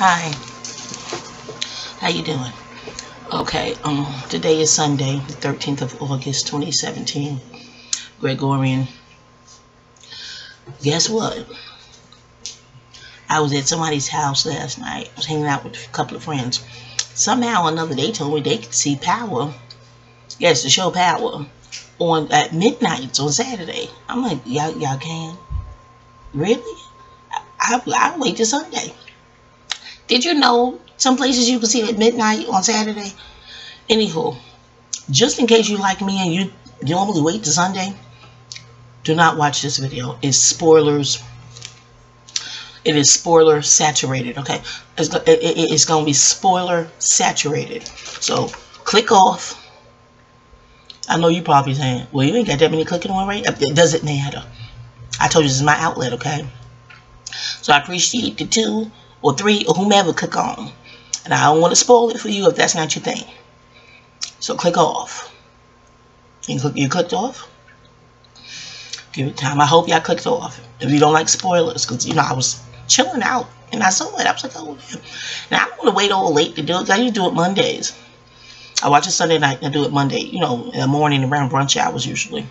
Hi, how you doing? Okay, today is Sunday, the 13th of August, 2017, Gregorian. Guess what? I was at somebody's house last night. I was hanging out with a couple of friends. Somehow or another, they told me they could see Power. Yes, the show Power at midnight on Saturday. I'm like, y'all can? Really? I'll wait till Sunday. Did you know some places you can see it at midnight on Saturday? Anywho, just in case you like me and you normally wait till Sunday, do not watch this video. It's spoilers. It is spoiler saturated, okay? It's going to be spoiler saturated. So, click off. I know you probably saying, well, you ain't got that many clicking on, right? It doesn't matter. I told you this is my outlet, okay? So, I appreciate the 2 or 3 or whomever click on. And I don't want to spoil it for you if that's not your thing. So, click off. You clicked off? Give it time. I hope y'all clicked off. If you don't like spoilers, because, you know, I was chilling out and I saw it. I was like, oh, man. Now, I don't want to wait all late to do it, because I usually do it Mondays. I watch it Sunday night and I do it Monday, you know, in the morning around brunch hours usually.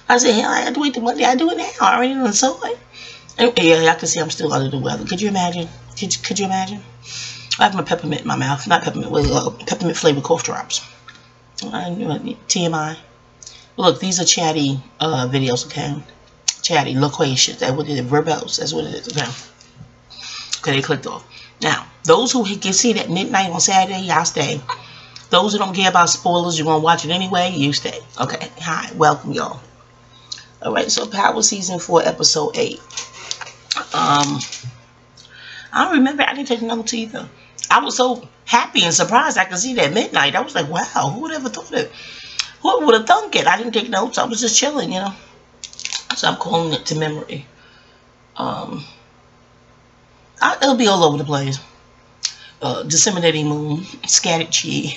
I said, hell, I had to wait till Monday. I do it now. I already done saw it. And, yeah, y'all can see I'm still under the weather. Could you imagine? Could you imagine? I have my peppermint in my mouth. Not peppermint, peppermint flavored cough drops. TMI. Look, these are chatty videos, okay? Chatty, loquacious. That's what it is. Verbose. That's what it is, okay? Okay, they clicked off. Now, those who can see it at midnight on Saturday, y'all stay. Those who don't care about spoilers, you want to watch it anyway, you stay. Okay, hi. Welcome, y'all. Alright, so Power Season 4, Episode 8. I don't remember. I didn't take notes either. I was so happy and surprised I could see that midnight. I was like, wow, who would ever thought it? Who would have thunk it? I didn't take notes. I was just chilling, you know. So I'm calling it to memory. It'll be all over the place. Disseminating moon, scattered chi.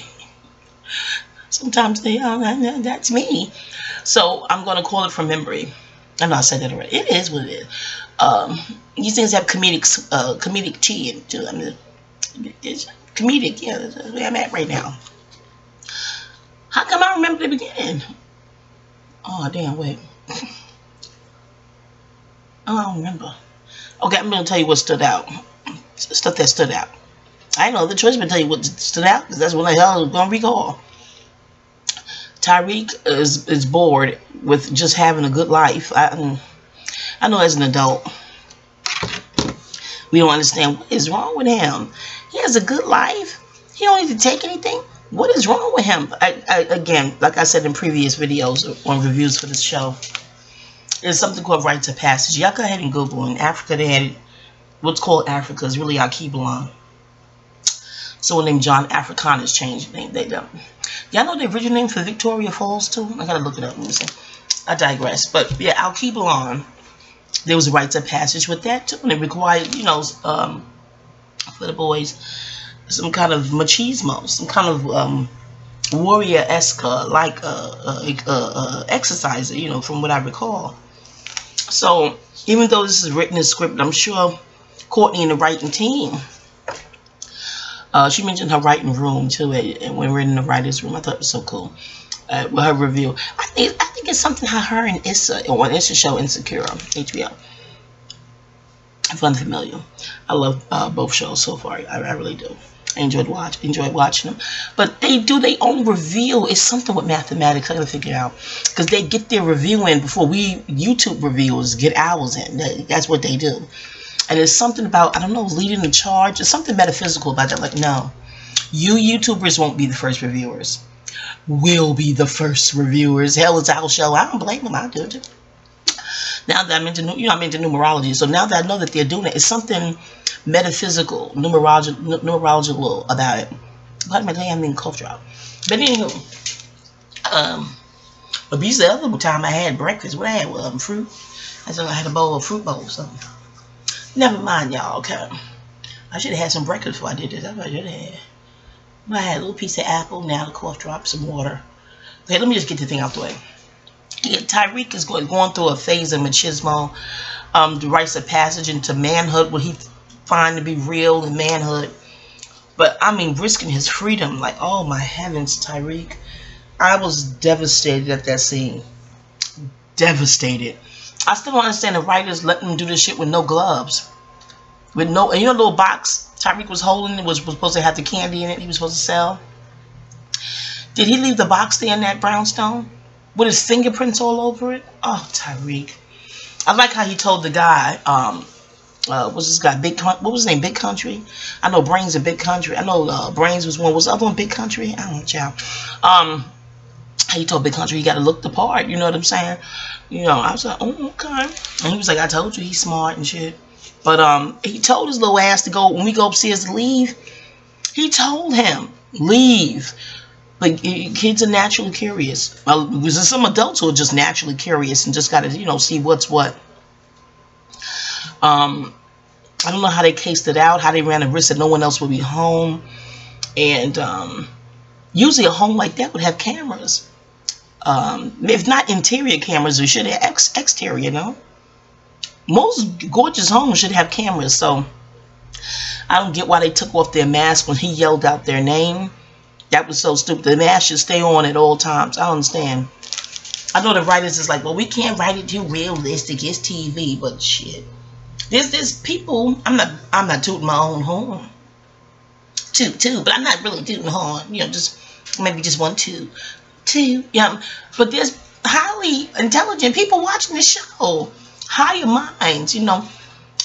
Sometimes that's me. So I'm going to call it from memory. I know I said that already. It is what it is. These things have comedic chi into. I mean, it's comedic. Yeah, that's where I'm at right now. How come I remember the beginning? Oh damn! Wait. Oh, I don't remember. Okay, I'm gonna tell you what stood out. Stuff that stood out. I know the choice, but tell you what stood out because that's what the hell I'm gonna recall. Tyreek is bored with just having a good life. I know as an adult, we don't understand what is wrong with him. He has a good life. He don't need to take anything. What is wrong with him? Again, like I said in previous videos on reviews for this show, there's something called rites of passage. Y'all go ahead and Google. In Africa, they had what's called Africa is really our Kibelon. Someone named John Africanus changed the name. They don't. Y'all know the original name for Victoria Falls too? I gotta look it up. Let me see. I digress. But yeah, our Kibelon, there was a rites of passage with that too, and it required, you know, for the boys, some kind of machismo, some kind of warrior-esque like exercise, you know, from what I recall. So even though this is written in script, I'm sure Courtney and the writing team, she mentioned her writing room too, and when we're in the writer's room, I thought it was so cool. With her review, I think it's something how her and Issa on Issa's show Insecure on HBO. I'm unfamiliar. I love both shows so far. I really do. I enjoyed watching them. But they do their own review. It's something with mathematics I gotta figure out. Because they get their review in before we YouTube reviewers get ours in. That's what they do. And it's something about, I don't know, leading the charge. There's something metaphysical about that. Like, no. You YouTubers won't be the first reviewers. We'll be the first reviewers. Hell, it's our show. I don't blame them. I do it. Now that I'm into, I'm into numerology. So now that I know that they're doing it, it's something metaphysical, numerological about it. Pardon my name, I mean cough drop. But anywho, but these the other time I had breakfast. What I had was fruit. I had a bowl of fruit bowl or something. Never mind, y'all. Okay, I should have had some breakfast before I did this. That's what I should have had. I had a little piece of apple. Now the cough drop, some water. Okay, let me just get the thing out the way. Yeah, Tyreek is going through a phase of machismo, the rites of passage into manhood, where he find to be real and manhood. But I mean, risking his freedom, like, oh my heavens, Tyreek. I was devastated at that scene. Devastated. I still don't understand the writers letting him do this shit with no gloves. With no, and you know the little box Tyreek was holding, was supposed to have the candy in it he was supposed to sell? Did he leave the box there in that brownstone? With his fingerprints all over it? Oh, Tyreek. I like how he told the guy, what's this guy? What was his name? Big Country? I know Brains a Big Country. I know Brains was one. Was the other one Big Country? I don't know, child. He told Big Country he got to look the part. You know what I'm saying? You know, I was like, oh, okay. And he was like, I told you he's smart and shit. But he told his little ass to go, when we go upstairs to leave, he told him, leave. But kids are naturally curious. Well, there's some adults who are just naturally curious and just got to, you know, see what's what. I don't know how they cased it out, how they ran the risk that no one else would be home. And usually a home like that would have cameras. If not interior cameras, we should have exterior, no? Most gorgeous homes should have cameras. So I don't get why they took off their mask when he yelled out their name. That was so stupid. The mask should stay on at all times. I don't understand. I know the writers is like, well, we can't write it too realistic. It's TV, but shit. There's people. I'm not tooting my own horn. Toot, but I'm not really tooting the horn. You know, just maybe just one, two. Yeah. But there's highly intelligent people watching the show. Higher minds, you know.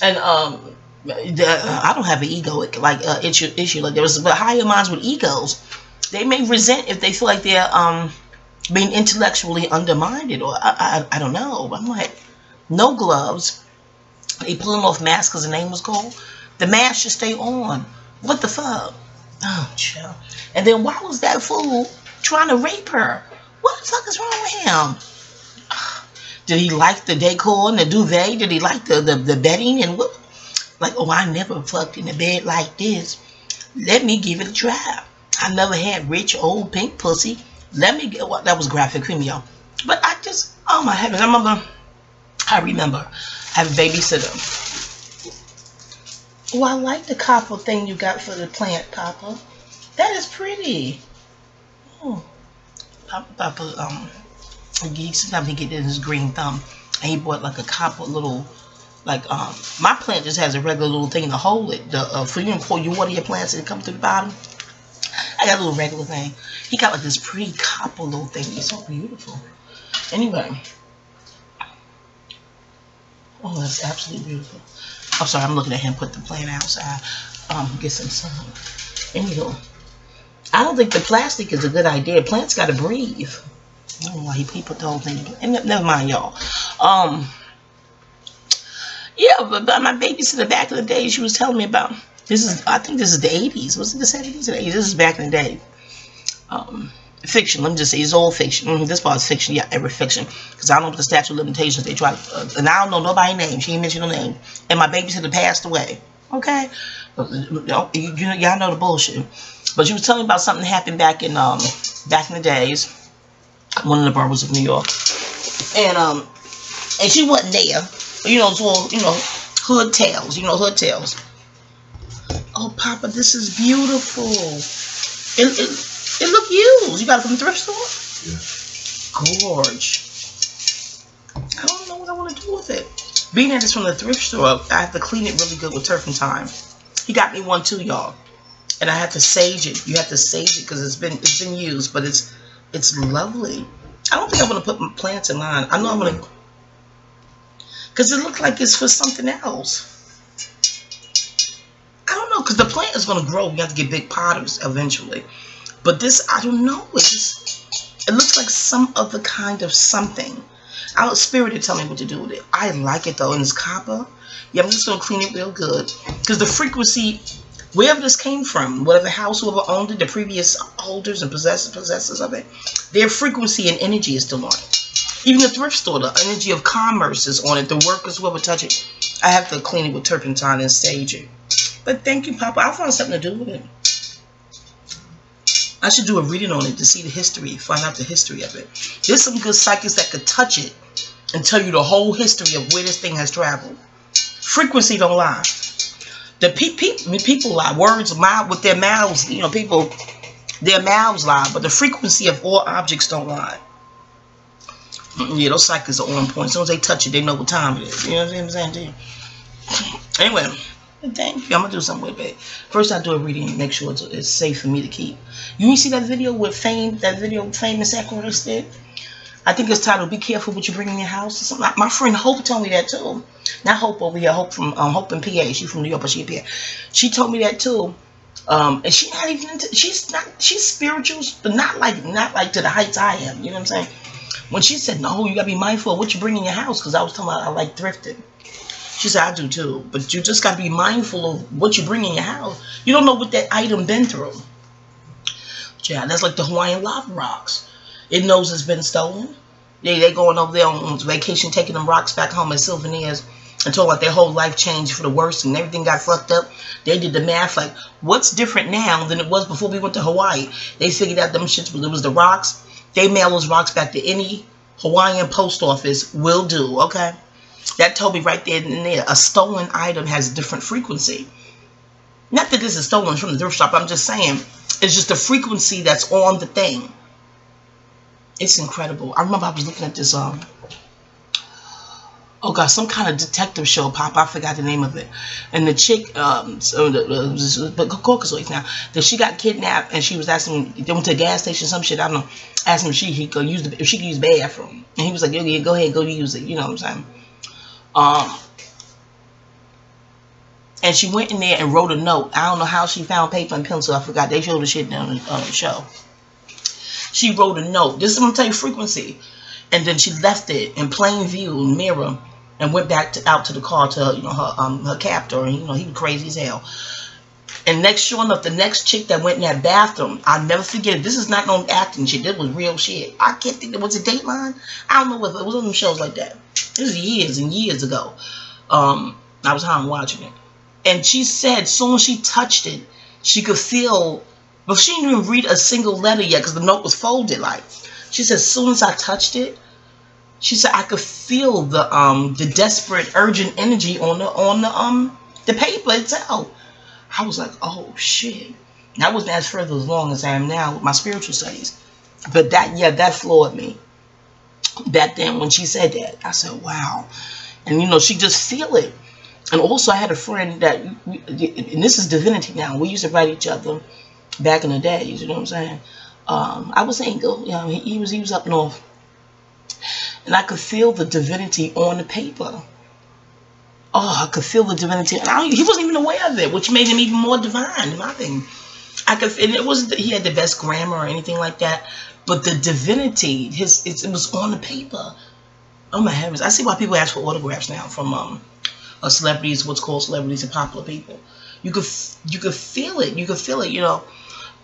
And I don't have an ego like issue like there was, but higher minds with egos. They may resent if they feel like they're being intellectually undermined, or I don't know. I'm like, no gloves. They pulling off masks because the name was called. The mask should stay on. What the fuck? Oh, chill. And then why was that fool trying to rape her? What the fuck is wrong with him? Did he like the decor and the duvet? Did he like the bedding and what? Like, oh, I never fucked in a bed like this. Let me give it a try. I never had rich old pink pussy. Let me get what, that was graphic for me, y'all. But I just, oh my heavens, I remember having a babysitter. Oh, I like the copper thing you got for the plant, Papa. That is pretty. Oh, Papa, sometimes he get in his green thumb, and he bought like a copper little, like my plant just has a regular little thing to hold it. For you to pour you water your plants and it comes to the bottom. I got a little regular thing. He got like this pretty copper little thing. It's so beautiful. Anyway. Oh, that's absolutely beautiful. I'm sorry, I'm looking at him put the plant outside. Get some sun. Anywho, I don't think the plastic is a good idea. Plants gotta breathe. I don't know why he put the whole thing. And never mind, y'all. Yeah, but my babysitter back in the day, she was telling me about this is. I think this is the 80s. Was it the 70s or the 80s? This is back in the day. Fiction. Let me just say, it's all fiction. This part is fiction. Yeah, every fiction. Because I don't know what the statute of limitations they try. And I don't know nobody's name. She ain't mentioned no name. And my babysitter passed away. Okay, y'all know the bullshit. But she was telling me about something that happened back in the days, one of the boroughs of New York, and she wasn't there. You know, it's all, you know, hood tales. You know, hood tales. Oh, Papa, this is beautiful. It look used. You got it from the thrift store? Yeah. Gorge. I don't know what I want to do with it. Being that it's from the thrift store, I have to clean it really good with turpentine. He got me one too, y'all. And I have to sage it. You have to sage it because it's been used, but it's lovely. I don't think I'm gonna put plants in mine. I know I'm gonna, because it looks like it's for something else. I don't know, because the plant is gonna grow. You have to get big potters eventually. But this, I don't know. It looks like some other kind of something. Our spirit to tell me what to do with it. I like it though, and it's copper. Yeah, I'm just gonna clean it real good because the frequency, wherever this came from, whatever house, whoever owned it, the previous holders and possessors of it, their frequency and energy is still on it. Even the thrift store, the energy of commerce is on it. The workers, whoever touch it, I have to clean it with turpentine and sage it. But thank you, Papa. I found something to do with it. I should do a reading on it to see the history, find out the history of it. There's some good psychics that could touch it and tell you the whole history of where this thing has traveled. Frequency don't lie. The people lie. Words lie with their mouths. You know, people, their mouths lie, but the frequency of all objects don't lie. Yeah, those psychics are on point. As soon as they touch it, they know what time it is. You know what I'm saying to you? Anyway, thank you. I'm gonna do something with it. First, I do a reading and make sure it's safe for me to keep. You see that video with Fame? That video famous actress did? I think it's titled "Be Careful What You Bring in Your House" or something. My friend Hope told me that too. Not Hope over here. Hope from Hope in PA. She's from New York, but she PA. She told me that too. And she's not even into, she's spiritual, but not like to the heights I am. You know what I'm saying? When she said, no, you gotta be mindful of what you bring in your house, because I was talking about I like thrifting. She said, I do too, but you just gotta be mindful of what you bring in your house. You don't know what that item been through. Yeah, that's like the Hawaiian lava rocks. It knows it's been stolen. They going over there on vacation, taking them rocks back home as souvenirs, and talking about their whole life changed for the worse and everything got fucked up. They did the math like, what's different now than it was before we went to Hawaii? They figured out them shits, it was the rocks. They mail those rocks back to any Hawaiian post office will do, okay? That told me right there and there, a stolen item has a different frequency. Not that this is stolen from the thrift shop, I'm just saying, it's just the frequency that's on the thing. It's incredible. I remember I was looking at this, oh God, some kind of detective show pop. I forgot the name of it. And the chick, Caucasoids now, that she got kidnapped and she was asking, they went to a gas station, some shit, I don't know, asking if she could use if she could use the bathroom. And he was like, yeah, go ahead, go use it. You know what I'm saying? And she went in there and wrote a note. I don't know how she found paper and pencil. I forgot. They showed the shit on the show. She wrote a note. This is going to tell you frequency. And then she left it in plain view, mirror, and went back out to the car to, you know, her captor. And, you know, he was crazy as hell. And sure enough, the next chick that went in that bathroom, I'll never forget it. This is not no acting shit. This was real shit. I can't think there was a Dateline. I don't know if it was on them shows like that. This was years and years ago. I was home watching it. And she said, as soon as she touched it, she could feel, but she didn't even read a single letter yet because the note was folded. Like, she said, as soon as I touched it, she said, I could feel the desperate, urgent energy on the paper itself. I was like, oh shit. And I wasn't as further along as I am now with my spiritual studies. But that floored me. Back then when she said that, I said, wow. And you know, she just feel it. And also I had a friend that, and this is divinity now, we used to write each other back in the days, you know what I'm saying? I was single, you know, he was up north. And I could feel the divinity on the paper. Oh, I could feel the divinity. And he wasn't even aware of it, which made him even more divine, in my opinion. And it wasn't that he had the best grammar or anything like that, but the divinity, it was on the paper. Oh my heavens. I see why people ask for autographs now from celebrities, what's called celebrities and popular people. You could feel it. You could feel it, you know.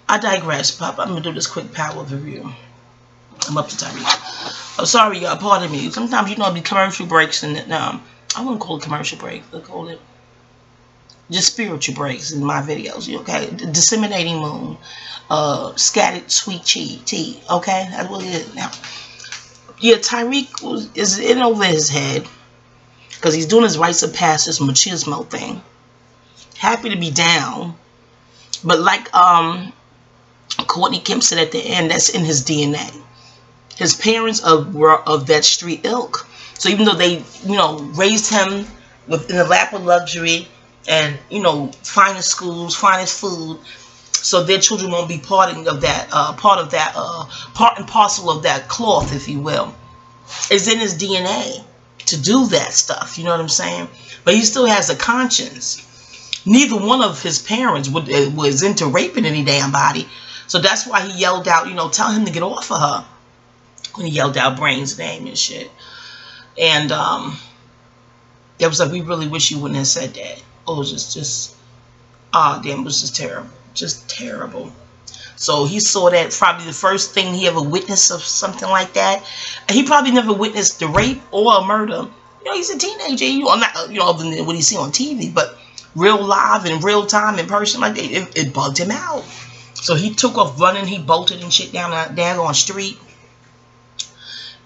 I digress, Pop. I'm going to do this quick power review. I'm up to time. I'm sorry, y'all. Pardon me. Sometimes, you know, be commercial breaks and I wouldn't call it commercial break. I call it just spiritual breaks in my videos. Okay, disseminating moon, scattered sweet tea. Okay, that's what it is now. Yeah, Tyreek is in over his head because he's doing his rites of passage machismo thing. Happy to be down, but like Courtney Kemp said at the end, that's in his DNA. His parents were of that street ilk. So even though they, you know, raised him in the lap of luxury and, you know, finest schools, finest food, so their children won't be part and parcel of that cloth, if you will. It's in his DNA to do that stuff. You know what I'm saying? But he still has a conscience. Neither one of his parents was into raping any damn body. So that's why he yelled out, you know, tell him to get off of her. When he yelled out Brain's name and shit. And it was like, we really wish you wouldn't have said that. Oh, it was just damn, it was just terrible. Just terrible. So he saw that probably the first thing he ever witnessed of something like that. And he probably never witnessed the rape or a murder. You know, he's a teenager. You know, not, you know, other than what he see on TV, but real live and real time in person, like it bugged him out. So he took off running. He bolted and shit down that daggone street.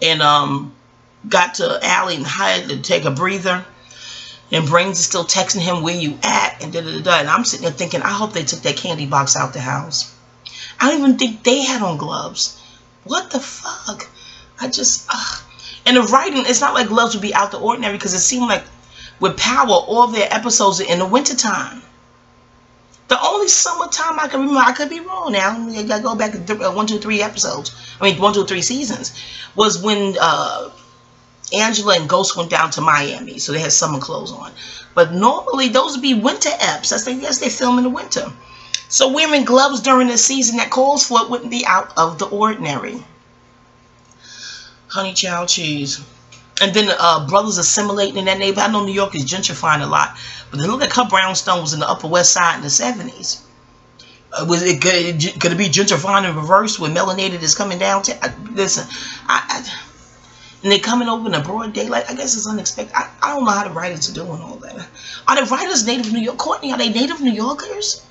And got to Alley and hired to take a breather. And Brains is still texting him, where you at, and da-da-da-da. And I'm sitting there thinking, I hope they took that candy box out the house. I don't even think they had on gloves. What the fuck? I just, and the writing, it's not like gloves would be out the ordinary, because it seemed like with Power, all their episodes are in the wintertime. The only summertime I can remember, I could be wrong now, I gotta go back to 1, 2, 3 episodes. I mean, 1, 2, 3 seasons. Was when Angela and Ghost went down to Miami, so they had summer clothes on. But normally those would be winter eps. That's they film in the winter. So wearing gloves during the season that calls for it wouldn't be out of the ordinary. Honey child cheese. And then brothers assimilating in that neighborhood. I know New York is gentrifying a lot, but it looked like her brownstone was in the Upper West Side in the 70s. Was it could it be gentrifying in reverse when melanated is coming down? Listen, and they're coming over in the broad daylight. I guess it's unexpected. I don't know how the writers are doing all that. Are the writers native New York? Courtney, are they native New Yorkers?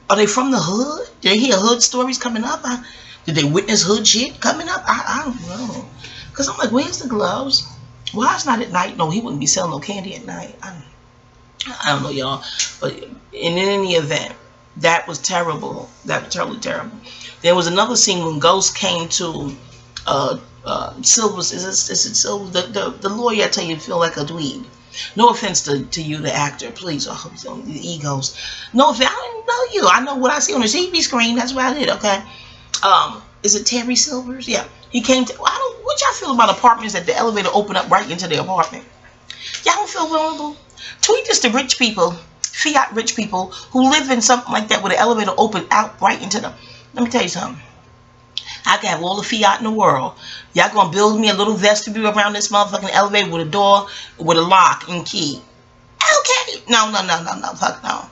Are they from the hood? Did they hear hood stories coming up? Did they witness hood shit coming up? I don't know. Because I'm like, where's the gloves? Why it's not at night? No, he wouldn't be selling no candy at night. I don't know, y'all. But in any event, that was terrible. That was totally terrible. There was another scene when Ghost came to Silver's, is it Silver? The lawyer, I tell you, feel like a dweeb. No offense to you, the actor, please. Oh, the egos. No offense. I don't know you. I know what I see on the TV screen. That's what I did. Okay. Is it Terry Silvers? Yeah. He came to. What y'all feel about apartments that the elevator open up right into the apartment? Y'all don't feel vulnerable? Tweet this to rich people, fiat rich people who live in something like that where the elevator open out right into the. Let me tell you something. I can have all the fiat in the world. Y'all gonna build me a little vestibule around this motherfucking elevator with a door, with a lock and key. Okay. No. Fuck no.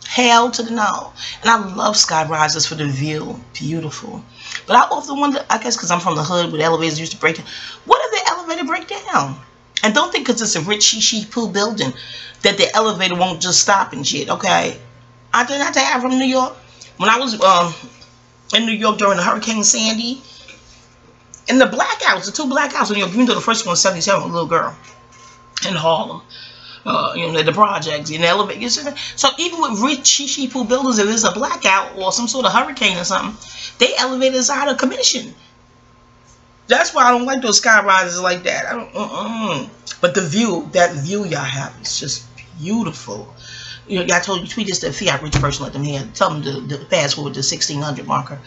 Hell to the no. And I love sky rises for the view. Beautiful. But I often wonder, I guess because I'm from the hood where the elevators used to break down. What if the elevator break down? And don't think because it's a rich she-poo building that the elevator won't just stop and shit, okay? I did not have from New York. When I was in New York during the Hurricane Sandy, and the blackouts, the 2 blackouts in New York, even though the first one was 77 with a little girl in Harlem. The projects, in the elevator. So even with rich she-poo buildings, if there's a blackout or some sort of hurricane or something, they elevators out of commission. That's why I don't like those sky rises like that. I don't. But the view, that view y'all have, is just beautiful. Y'all told you, tweet this to a fiat rich person, let them hear. Tell them to fast forward to 1600 marker.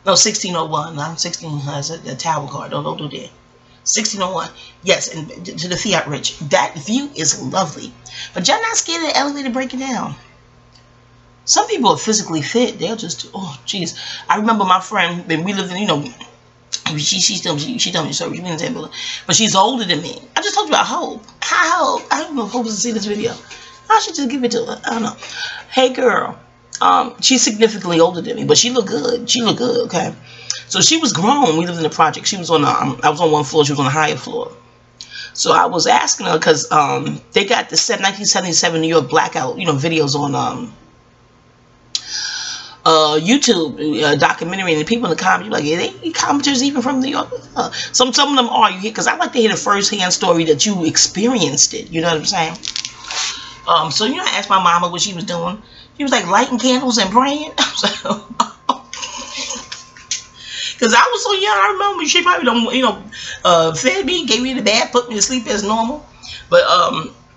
No, 1601. I'm 1600. The tower card. Don't do that. 1601. Yes, and to the fiat rich. That view is lovely. But y'all not scared of the elevator breaking down. Some people are physically fit. They'll just, oh, jeez. I remember my friend, when we lived in, she told me, sorry, but she's older than me. I just told you about Hope. Hi, Hope. I don't know if Hope doesn't see this video. I should just give it to her. I don't know. Hey, girl. She's significantly older than me, but she looked good. She looked good, okay? So she was grown. We lived in the project. She was on, I was on 1 floor. She was on a higher floor. So I was asking her, because they got the 1977 New York blackout, videos on YouTube documentary, and the people in the comments like, yeah, they commenters even from New York. Some of them are, because I like to hear the first-hand story that you experienced it. You know what I'm saying? So I asked my mama what she was doing. She was like lighting candles and praying. Because I was so young, I remember she probably don't, fed me, gave me the bath, put me to sleep as normal. But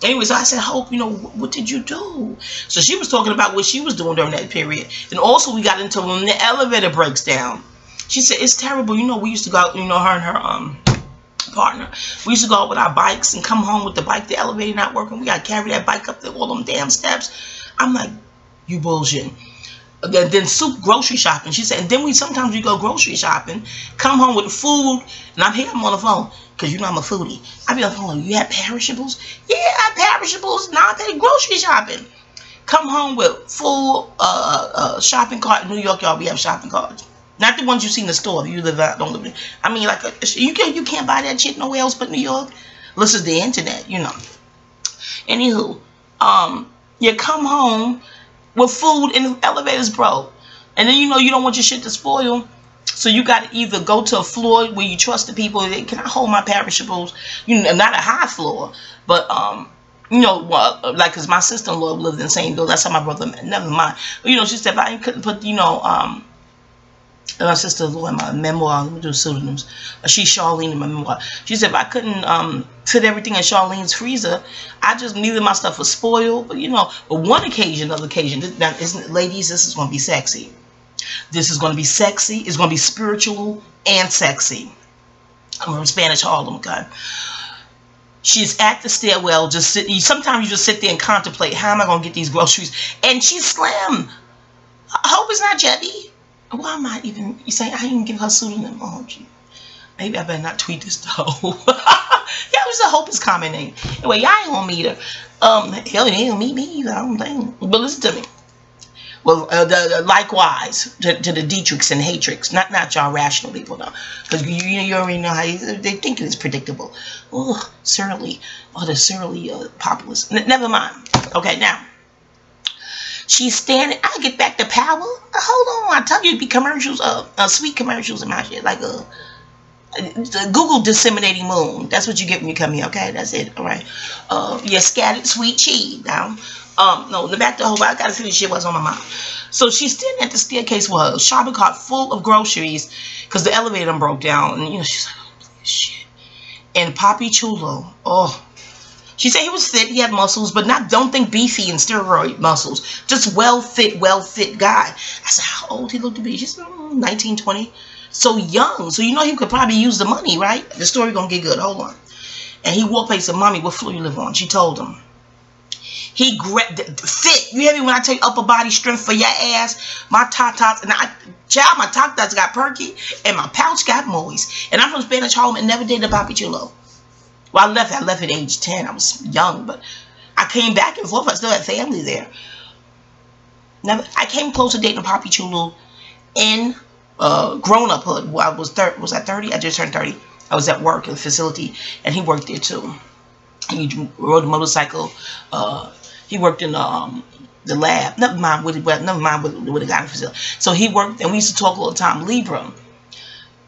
anyway, so I said, Hope, what did you do? So she was talking about what she was doing during that period. And also we got into when the elevator breaks down. She said, it's terrible. We used to go out, her and her partner. We used to go out with our bikes and come home with the bike, the elevator not working. We got to carry that bike up all them damn steps. I'm like, you bullshit. Then soup grocery shopping. She said, and then sometimes we go grocery shopping, come home with food, and I'm on the phone, because I'm a foodie. I be on the phone, you have perishables? Yeah, I have perishables. Now I pay grocery shopping. Come home with full shopping cart. In New York, y'all, we have shopping carts. Not the ones you see in the store. If you live out, don't live in. I mean, like, you can't buy that shit nowhere else but New York. Unless it's the internet, Anywho, you come home with food and the elevators broke. And then you don't want your shit to spoil. So you got to either go to a floor where you trust the people. Can I hold my perishables? Not a high floor, but You know, like, because my sister-in-law lived in the same building. That's how my brother met. Never mind. You know, she said, if I couldn't put, you know, my sister-in-law in my memoir, let me do pseudonyms. She's Charlene in my memoir. She said, if I couldn't fit everything in Charlene's freezer, I just neither my stuff was spoiled. But, you know, but one occasion, now, isn't it, ladies, this is going to be sexy. This is going to be sexy. It's going to be spiritual and sexy. I'm from Spanish Harlem, okay? She's at the stairwell, just sitting. Sometimes you just sit there and contemplate, how am I going to get these groceries? And she's slim. I hope it's not Jebby. Why am I even, you say, I didn't give her pseudonym. Oh, gee. Maybe I better not tweet this, though. Yeah, it was a hope is common name. Anyway, y'all ain't going to meet her. Hell, they don't meet me either, I don't think. But listen to me. Well, likewise to the Dietrichs and Hatrix, not y'all rational people, though, because you already know how they think it's predictable. Oh, surly, the surly populace. Never mind. Okay, now she's standing. I get back to power. Hold on, I tell you, it'd be commercials, sweet commercials and my shit, like Google disseminating moon. That's what you get when you come here. Okay, that's it. All right. Yeah, scattered sweet cheese now. No, the back to whole, I gotta finish shit what's on my mind. So she's standing at the staircase with her shopping cart full of groceries because the elevator done broke down. And, you know, she's like, oh, shit. And Papi Chulo, oh. She said he was fit, he had muscles, but don't think beefy and steroid muscles. Just well-fit guy. I said, how old he looked to be? She's 19, 20. So young. So you know he could probably use the money, right? The story gonna get good. Hold on. And he walked by and said, Mommy, what floor you live on? She told him. He grabbed fit. You hear me when I tell you upper body strength for your ass? My tatas, and my tatas got perky, and my pouch got moist. And I'm from Spanish Harlem and never dated a Papi Chulo. Well, I left at age 10. I was young, but I came back and forth. I still had family there. I came close to dating a Papi Chulo in grown-uphood. Well, I was I 30? I just turned 30. I was at work in the facility, and he worked there too. He rode a motorcycle. He worked in the lab. Never mind what the guy in the facility. So he worked, and we used to talk all the time, Libra.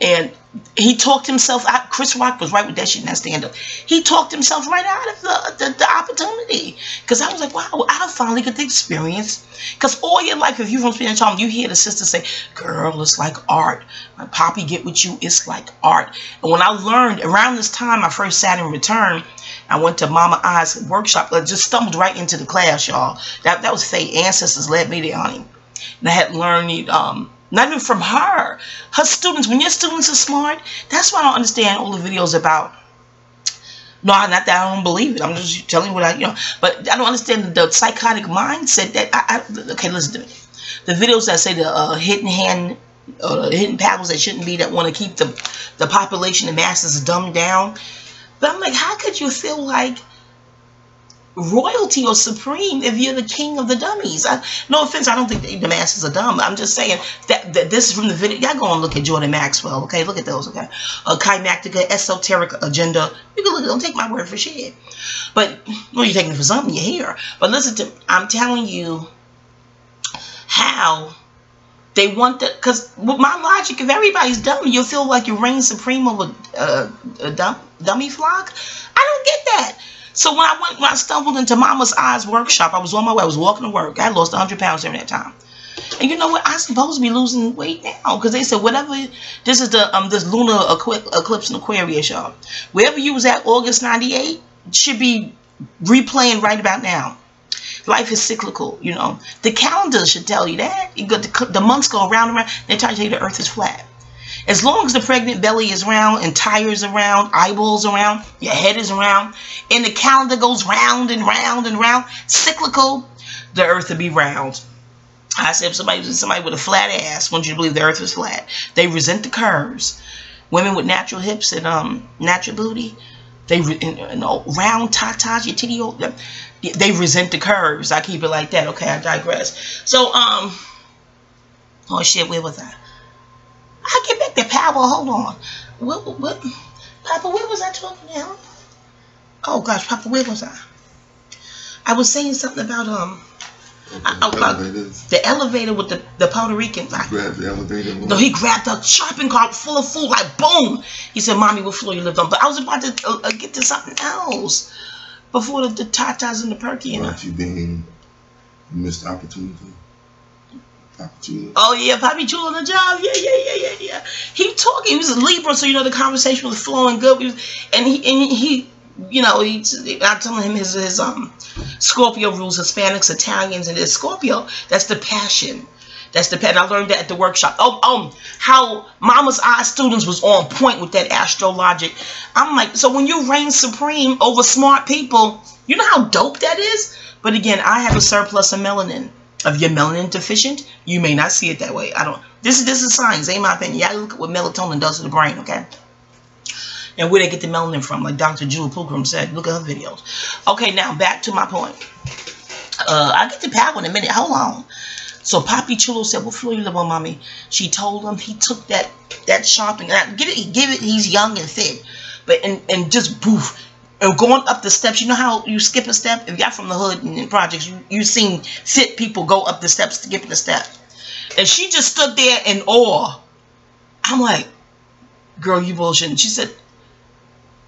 And he talked himself out. Chris Rock was right with that shit in that stand-up. He talked himself right out of the opportunity. Because I was like, wow, I finally get the experience. Because all your life, if you're from Spanish Harlem, you hear the sister say, girl, it's like art. My Poppy get with you, it's like art. And when I learned, around this time, my first Saturn return, I went to Mama I's workshop. I just stumbled right into the class, y'all. That was fate. Ancestors led me there, honey. And I had learned, not even from her students. When your students are smart, that's why I don't understand all the videos about. No, not that I don't believe it. I'm just telling you what but I don't understand the psychotic mindset that okay, listen to me. The videos that say the hidden hand, hidden powers that shouldn't be, that want to keep the population, the masses dumbed down. But I'm like, how could you feel like royalty or supreme if you're the king of the dummies? No offense, I don't think the masses are dumb. I'm just saying that this is from the video. Y'all go and look at Jordan Maxwell, okay? Look at those, okay? Chimactica, esoteric agenda. You can look at it. Don't take my word for shit. But, well, you're taking it for something, you're here. But listen to, I'm telling you how they want the, because with my logic, if everybody's dumb, you'll feel like you reign supreme over a dummy flock. I don't get that. So when I stumbled into Mama's Eyes workshop, I was on my way. I was walking to work. I lost 100 pounds during that time. And you know what? I'm supposed to be losing weight now, because they said whatever. This is the this lunar eclipse in Aquarius, y'all. Wherever you was at August '98 should be replaying right about now. Life is cyclical, you know. The calendar should tell you that. You got the months go around and around. They try to tell you the Earth is flat. As long as the pregnant belly is round and tires around, eyeballs around, your head is round, and the calendar goes round and round and round, cyclical, the Earth will be round. I said, if somebody with a flat ass wants you to believe the Earth is flat, they resent the curves. Women with natural hips and natural booty, they round tatas, your titty, they resent the curves. I keep it like that. Okay, I digress. So oh shit, where was I? I get back to power. Hold on. What? Papa, where was I talking now? Oh gosh, Papa, where was I? I was saying something about the elevator with the Puerto Rican. He grabbed the elevator. No, he grabbed a shopping cart full of food. Like boom. He said, "Mommy, what floor you lived on?" But I was about to get to something else. before the tatas and the perky. About you being missed opportunity. Oh yeah, Poppy Chulo on the job. Yeah. He talking. He was a Libra, so you know the conversation was flowing good. He you know, I'm telling him his Scorpio rules Hispanics, Italians, and this Scorpio. That's the passion. That's the passion. I learned that at the workshop. How Mama's Eye students was on point with that astrologic. I'm like, so when you reign supreme over smart people, you know how dope that is. But again, I have a surplus of melanin. If you're melanin deficient, you may not see it that way. I don't. This is science, ain't my opinion. You gotta look at what melatonin does to the brain, okay? And where they get the melanin from, like Dr. Jewel Pilgrim said. Look at her videos. Okay, now back to my point. I'll get to power in a minute. Hold on. So Poppy Chulo said, "What floor you live on, mommy?" She told him. He took that shopping. Give it. He's young and fit, but and just poof. And going up the steps, you know how you skip a step? If you're from the hood and in projects, you seen fit people go up the steps to skip the step. And she just stood there in awe. I'm like, girl, you bullshitting. She said,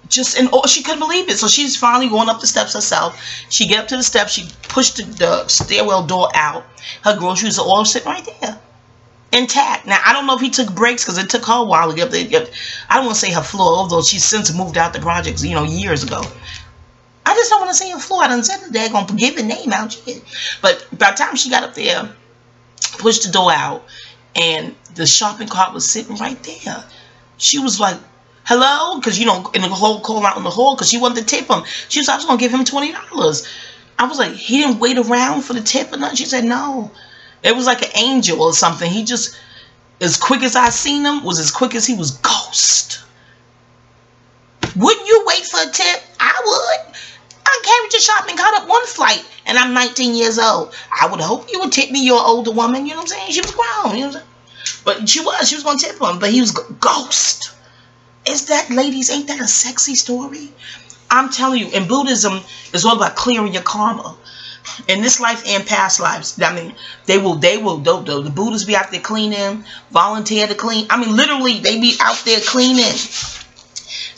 just in awe. She couldn't believe it. So she's finally going up the steps herself. She get up to the steps. She pushed the stairwell door out. Her groceries are all sitting right there. Intact. Now, I don't know if he took breaks because it took her a while to get up there. I don't want to say her floor, although she's since moved out the projects, you know, years ago. I just don't want to say her floor. I done said the daggone give the name out yet. But by the time she got up there, pushed the door out, and the shopping cart was sitting right there. She was like, hello? Because, you know, in the whole call out in the hall, because she wanted to tip him. She was like, I was going to give him $20. I was like, he didn't wait around for the tip or nothing? She said, no. It was like an angel or something. He just, as quick as I seen him, was as quick as he was ghost. Wouldn't you wait for a tip? I would. I carried your shopping cart up one flight, and I'm 19 years old. I would hope you would tip me. You're an older woman. You know what I'm saying? She was grown. You know what I'm saying? But she was going to tip him, but he was ghost. Is that, ladies, ain't that a sexy story? I'm telling you, in Buddhism, it's all about clearing your karma. In this life and past lives, I mean, the Buddhists be out there cleaning, volunteer to clean. I mean, literally, they be out there cleaning.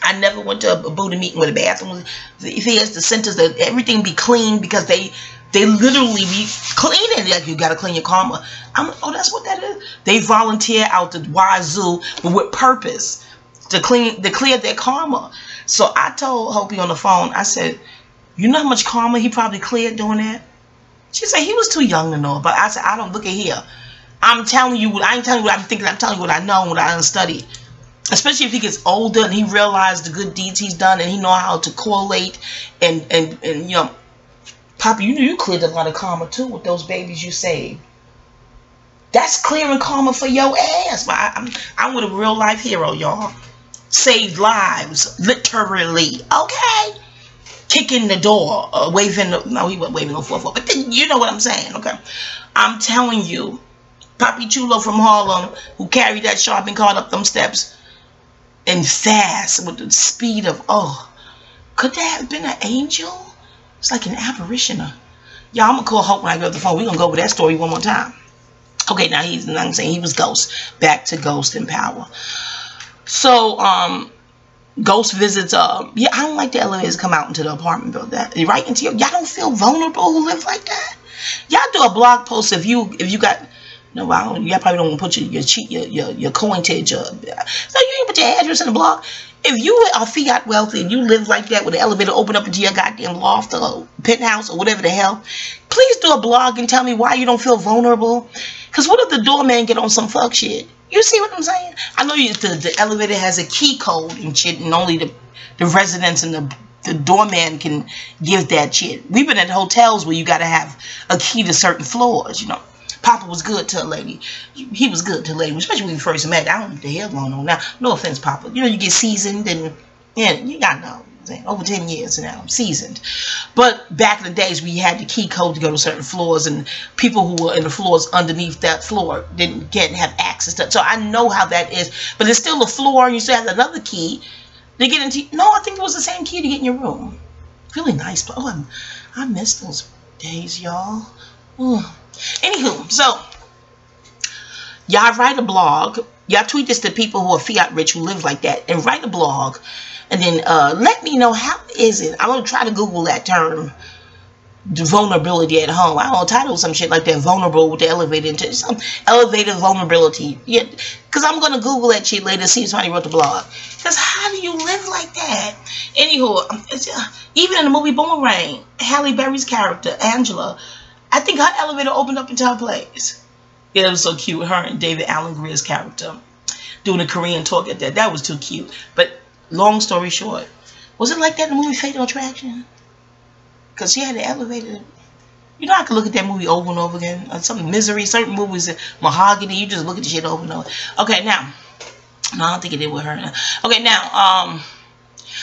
I never went to a Buddha meeting with a bathroom. If he has the centers, that everything be clean because they literally be cleaning. Like, you got to clean your karma. Oh, that's what that is. They volunteer out the wazoo, but with purpose to clear their karma. So I told Hopi on the phone, I said, you know how much karma he probably cleared doing that? She said he was too young to know. But I said, I don't look at here. I'm telling you, I ain't telling you what I'm thinking. I'm telling you what I know and what I unstudied. Especially if he gets older and he realized the good deeds he's done and he know how to correlate and you know, Papa, you knew you cleared a lot of karma too with those babies you saved. That's clearing karma for your ass. But I'm with a real life hero, y'all. Saved lives, literally. Okay. Kicking the door, waving. No, he wasn't waving no 4-4. But then, you know what I'm saying, okay? I'm telling you, Poppy Chulo from Harlem, who carried that shopping cart up them steps, and fast with the speed of, oh, could that have been an angel? It's like an apparition. Y'all, I'm gonna call Hope when I get off the phone. We're gonna go over that story one more time. Okay, now I'm saying he was ghost. Back to ghost and power. So, ghost visits, yeah, I don't like the elevators come out into the apartment building. Right into your, y'all don't feel vulnerable who live like that? Y'all do a blog post if you got, no, I don't, y'all probably don't want to put your coinage up. So you ain't put your address in the blog. If you are fiat wealthy and you live like that with the elevator open up into your goddamn loft or penthouse or whatever the hell, please do a blog and tell me why you don't feel vulnerable. Because what if the doorman get on some fuck shit? You see what I'm saying? I know the elevator has a key code and shit, and only the residents and the doorman can give that shit. We've been at hotels where you got to have a key to certain floors, you know. Papa was good to a lady. He was good to a lady, especially when we first met. I don't know what the hell going on now. No offense, Papa. You know, you get seasoned and, yeah, you got to know. Over 10 years now, I'm seasoned. But back in the days, we had the key code to go to certain floors, and people who were in the floors underneath that floor didn't have access to it. So I know how that is. But it's still a floor, and you still have another key to get into. No, I think it was the same key to get in your room. Really nice. But oh, I miss those days, y'all. Anywho, so y'all write a blog. Y'all tweet this to people who are fiat rich who live like that, and write a blog. And then let me know, how is it? I'm going to try to Google that term, vulnerability at home. I don't know, title some shit like that, vulnerable with the elevator, into some elevated vulnerability. Yeah, because I'm going to Google that shit later, see if somebody wrote the blog. Because how do you live like that? Anywho, even in the movie Boomerang, Halle Berry's character, Angela, I think her elevator opened up into her place. Yeah, it was so cute. Her and David Alan Grier's character doing a Korean talk at that. That was too cute. But long story short, was it like that in the movie Fatal Attraction? Because she had the elevator. You know, I could look at that movie over and over again. Some Misery, certain movies, Mahogany, you just look at the shit over and over. Okay, now. No, I don't think it did with her. Okay, now,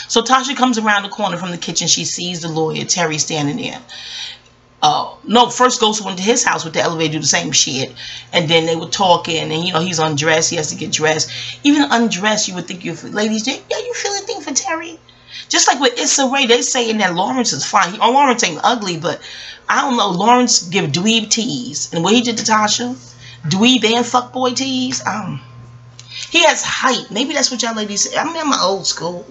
so Tasha comes around the corner from the kitchen. She sees the lawyer, Terry, standing there. No, first Ghost went to his house with the elevator, do the same shit. And then they were talking, and, you know, he's undressed. He has to get dressed. Even undressed, you would think, ladies, yeah, you feel a thing for Terry? Just like with Issa Rae, they saying that Lawrence is fine. Lawrence ain't ugly, but I don't know. Lawrence give dweeb tease. And what he did to Tasha, dweeb and fuckboy tease, he has height. Maybe that's what y'all ladies say. I'm in my old school.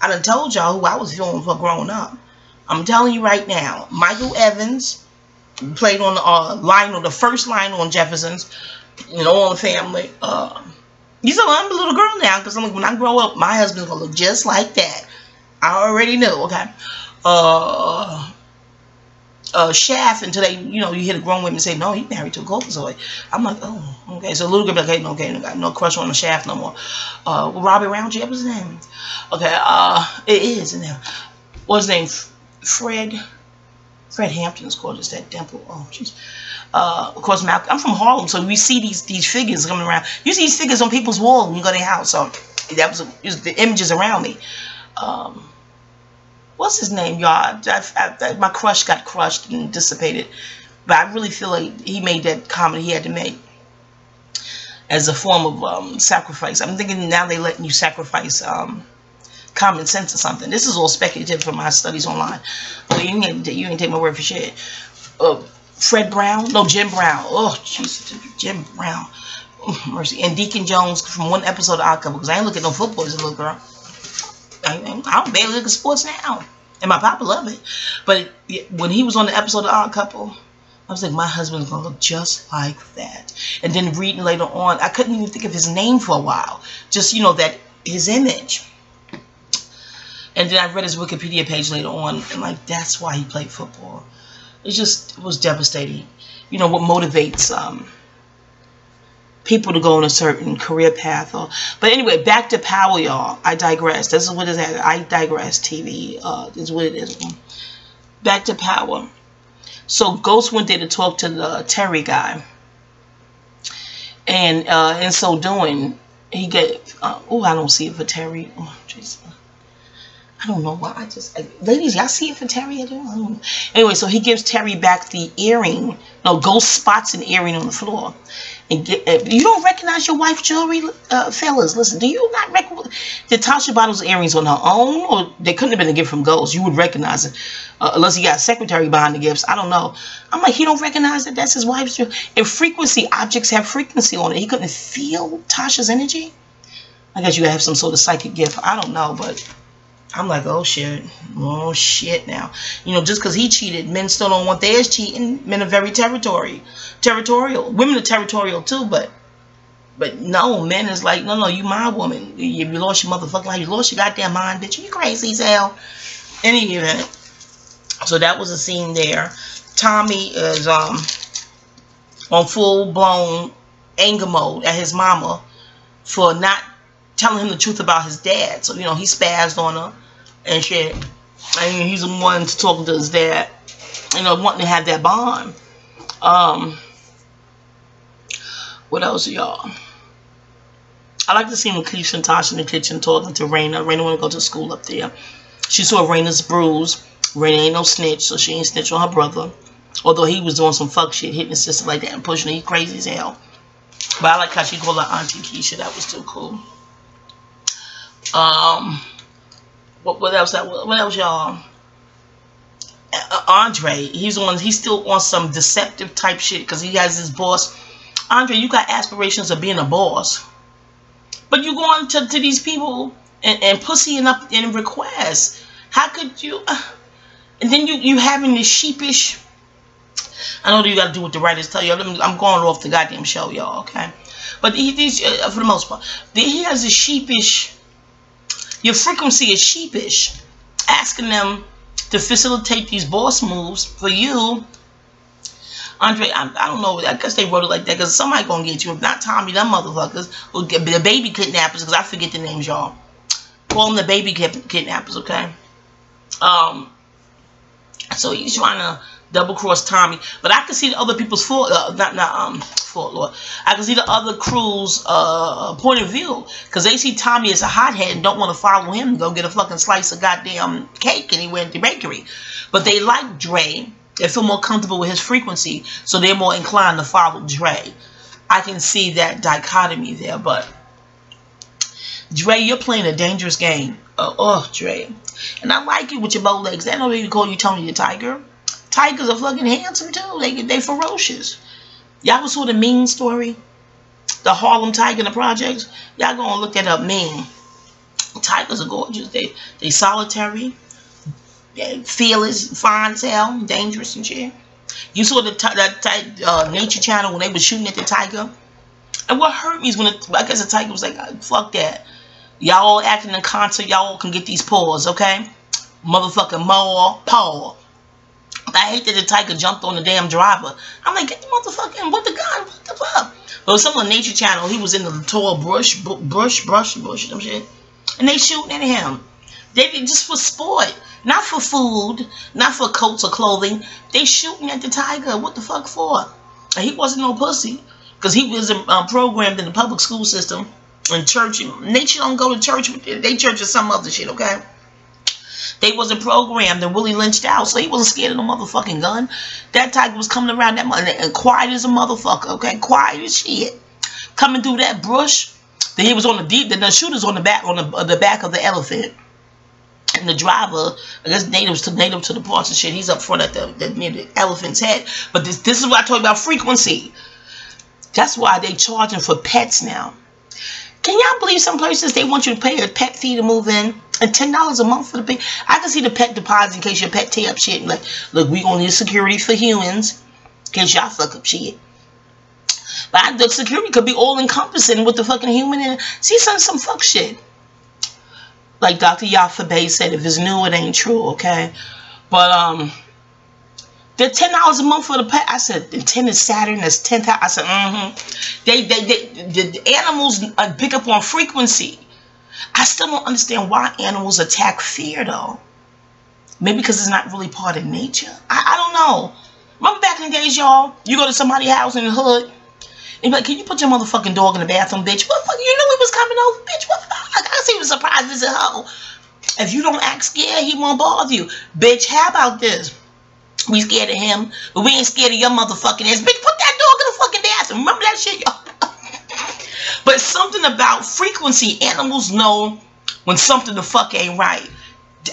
I done told y'all who I was feeling for growing up. I'm telling you right now, Michael Evans played on the first line on Jefferson's, you know, on the Family. You know, I'm a little girl now, because I'm like, when I grow up, my husband's gonna look just like that. I already knew. Okay. Shaft, until they, you know, you hear the grown women say, no, he married to a Caucasoid. I'm like, oh, okay. So a little girl be like, okay, no, got no crush on the Shaft no more. Robbie Roundtree, what's his name? Okay, it is in there. What's his name? Fred Hampton is called, just that dimple. Oh, jeez. Of course, Malcolm. I'm from Harlem, so we see these figures coming around. You see these figures on people's walls when you go to their house. So that was the images around me. What's his name, y'all? My crush got crushed and dissipated, but I really feel like he made that comedy he had to make as a form of sacrifice. I'm thinking now they letting you sacrifice common sense or something. This is all speculative from my studies online. Well, you ain't take my word for shit. Fred Brown? No, Jim Brown. Oh, Jesus, Jim Brown. Oh, mercy. And Deacon Jones from one episode of Odd Couple, because I ain't looking at no football as a little girl. I don't barely look at sports now. And my papa love it. But when he was on the episode of Odd Couple, I was like, my husband's going to look just like that. And then reading later on, I couldn't even think of his name for a while. Just, you know, that his image. And then I read his Wikipedia page later on, and like, that's why he played football. It was devastating. You know, what motivates people to go on a certain career path. But anyway, back to Power, y'all. I digress. This is what it is. I digress. TV is what it is. Back to Power. So Ghost went there to talk to the Terry guy, and in so doing, he gave. Oh, I don't see it for Terry. Oh, jeez. I don't know why. Ladies, y'all see it for Terry? I don't know. Anyway, so he gives Terry back the earring. No, Ghost spots an earring on the floor. And you don't recognize your wife's jewelry, fellas. Listen, do you not recognize? Did Tasha buy those earrings on her own? Or they couldn't have been a gift from Ghost? You would recognize it. Unless he got a secretary behind the gifts. I don't know. I'm like, he don't recognize that that's his wife's jewelry. And frequency, objects have frequency on it. He couldn't feel Tasha's energy? I guess you gotta have some sort of psychic gift. I don't know, but I'm like, oh shit now. You know, just because he cheated, men still don't want theirs cheating. Men are very territorial. Women are territorial too, but no, men is like, no, you my woman. You lost your motherfucking life. You lost your goddamn mind, bitch. You crazy as hell. Any event. So that was a scene there. Tommy is on full blown anger mode at his mama for not telling him the truth about his dad. So, you know, he spazzed on her and shit. I mean, he's the one to talk to his dad, you know, wanting to have that bond. What else, y'all? I like to see when Keisha and Tasha in the kitchen talking to Raina. Raina want to go to school up there. She saw Raina's bruise. Raina ain't no snitch, so she ain't snitch on her brother. Although he was doing some fuck shit, hitting his sister like that and pushing her. He crazy as hell. But I like how she called her Auntie Keisha. That was too cool. What else? What else, y'all? Andre, he's still on some deceptive type shit because he has his boss. Andre, you got aspirations of being a boss, but you go on to these people and pussying up in requests. How could you? And then you having this sheepish. I know that you got to do what the writers tell you. I'm going off the goddamn show, y'all. Okay, but he's for the most part, he has a sheepish. Your frequency is sheepish, asking them to facilitate these boss moves for you. Andre, I don't know. I guess they wrote it like that because somebody gonna get you. If not Tommy, them motherfuckers will get the baby kidnappers. Because I forget the names, y'all. Call them the baby kidnappers, okay? So he's trying to double cross Tommy, but I can see the other people's fault. Lord. I can see the other crew's point of view because they see Tommy as a hothead and don't want to follow him. Go get a fucking slice of goddamn cake anywhere at the bakery, but they like Dre. They feel more comfortable with his frequency, so they're more inclined to follow Dre. I can see that dichotomy there, but Dre, you're playing a dangerous game. Dre. And I like it with your bow legs. I know they call you Tony the Tiger. Tigers are fucking handsome too. They ferocious. Y'all saw the Mean story? The Harlem Tiger in the projects? Y'all gonna look that up, Mean. Tigers are gorgeous. They solitary. Fearless, fine as hell, dangerous and shit. You saw that Nature Channel when they were shooting at the tiger. And what hurt me is when I guess the tiger was like, fuck that. Y'all acting in concert, y'all can get these paws, okay? Motherfucking paw. I hate that the tiger jumped on the damn driver. I'm like, get the motherfucking, what the gun, what the fuck? But with some on Nature Channel, he was in the tall bush, some shit. And they shooting at him. They just for sport. Not for food, not for coats or clothing. They shooting at the tiger. What the fuck for? And he wasn't no pussy. Because he was programmed in the public school system. In church. Nature don't go to church. They church or some other shit, okay? They wasn't programmed and Willie lynched out. So he wasn't scared of no motherfucking gun. That tiger was coming around that mother and quiet as a motherfucker, okay? Quiet as shit. Coming through that bush. Then he was on the shooter's on the back of the elephant. And the driver, I guess native to the parts and shit, he's up front at near the elephant's head. But this is what I told you about frequency. That's why they charging for pets now. Can y'all believe some places they want you to pay a pet fee to move in? And $10 a month for the pet? I can see the pet deposit in case your pet tear up shit. Like, look, we gonna need security for humans in case y'all fuck up shit. But the security could be all encompassing with the fucking human and see some fuck shit. Like Dr. Yafa Bay said, if it's new, it ain't true, okay? But, they're $10 a month for the pet. I said, the 10 is Saturn, that's 10,000. I said, the animals pick up on frequency. I still don't understand why animals attack fear, though. Maybe because it's not really part of nature. I don't know. Remember back in the days, y'all, you go to somebody's house in the hood, and be like, can you put your motherfucking dog in the bathroom, bitch? What the fuck? You knew he was coming over, bitch. What the fuck? I gotta see you surprised visit hoe. If you don't act scared, he won't bother you. Bitch, how about this? We scared of him, but we ain't scared of your motherfucking ass. Bitch, put that dog in the fucking bathroom. Remember that shit, y'all? But something about frequency. Animals know when something the fuck ain't right.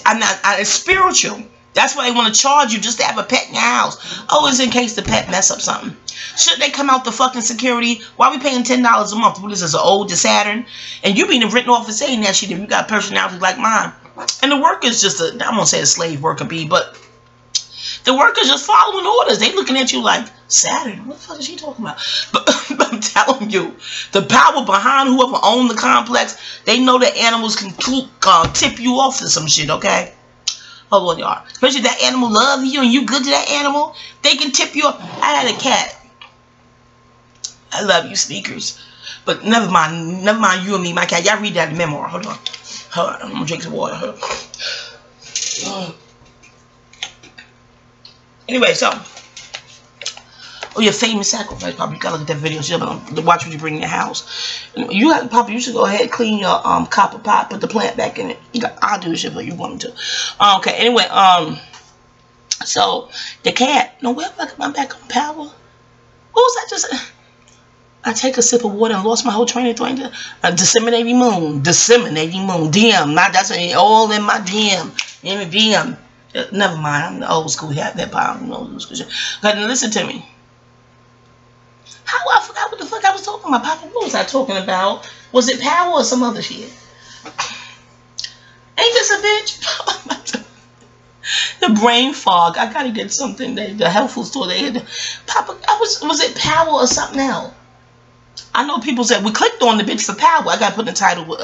It's spiritual. That's why they want to charge you just to have a pet in your house. Oh, it's in case the pet mess up something. Should they come out the fucking security? Why we paying $10 a month? What is this, an old Saturn? And you being written off for saying that shit if you got personality like mine. And the worker's just I won't say a slave worker bee, but the worker's just following orders. They looking at you like, Saturn? What the fuck is she talking about? But I'm telling you, the power behind whoever owned the complex, they know that animals can tip you off to some shit, okay? Hold on, y'all. Especially if that animal loves you and you good to that animal, they can tip you off. I had a cat. I love you, sneakers. But never mind you and me, my cat. Y'all read that in the memoir. Hold on. I'm gonna drink some water. Anyway, so. Oh, your famous sacrifice, Papa. You gotta look at that video. So you watch what you bring in your house. You got, Papa, you should go ahead, clean your copper pot, put the plant back in it. I'll do shit for you want to. Okay, anyway, so the cat, no, where am I back on power? What was that just? I take a sip of water and lost my whole train of thought. Disseminating moon. DM. Not that's all in my DM. In my DM. Never mind. I'm the old school. Have that power. Old school shit. But listen to me. How I forgot what the fuck I was talking about, Papa. What was I talking about? Was it power or some other shit? is a bitch. The brain fog. I gotta get something. The health food store. They had Papa. Was it Power or something else? I know people said we clicked on the bitch for Power. I gotta put in the title.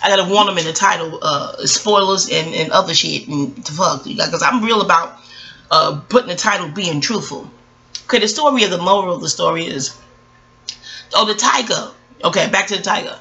I gotta warn them in the title. Spoilers and other shit and the fuck. Because I'm real about putting the title being truthful. Okay, the story of the moral of the story is, the tiger. Okay, back to the tiger.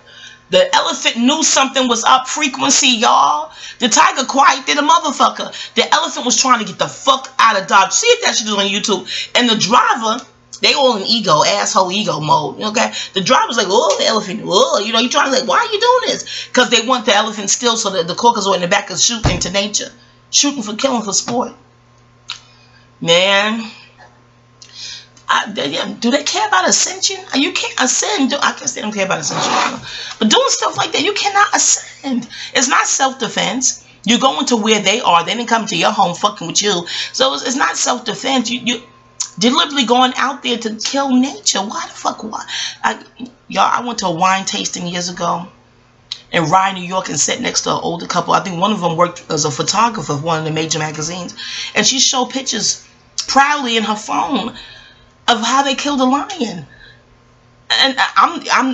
The elephant knew something was up frequency, y'all. The tiger quiet did a motherfucker. The elephant was trying to get the fuck out of Dodge. See if that shit is on YouTube. And the driver, they all in asshole ego mode, okay? The driver's like, oh, the elephant, oh, you know, you trying to like, why are you doing this? Because they want the elephant still so that the caucus in the back is shooting into nature. Shooting for killing for sport. Man. Do they care about ascension? You can't ascend. I guess they don't care about ascension. But doing stuff like that, you cannot ascend. It's not self-defense. You're going to where they are. They didn't come to your home fucking with you. So it's not self-defense. You deliberately going out there to kill nature. Why the fuck? Why? I went to a wine tasting years ago in Rye, New York, and sat next to an older couple. I think one of them worked as a photographer for one of the major magazines. And she showed pictures proudly in her phone of how they killed a lion. And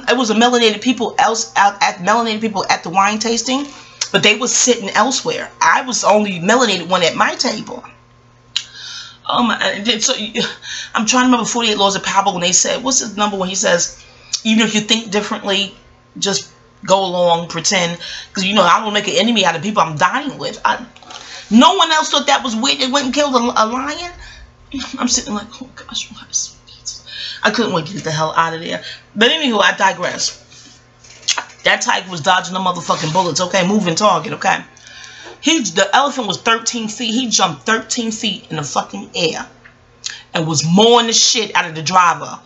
it was a melanated people at the wine tasting, but they were sitting elsewhere. I was only melanated one at my table. So I'm trying to remember 48 Laws of Power when they said, what's his number when he says, even if you think differently, just go along, pretend, because you know I don't make an enemy out of people I'm dying with. No one else thought that was weird. They went and killed a lion. I'm sitting like, oh gosh, I couldn't wait to get the hell out of there. But anywho, I digress. That tiger was dodging the motherfucking bullets. Okay, moving target. Okay, the elephant was 13 feet. He jumped 13 feet in the fucking air and was mowing the shit out of the driver.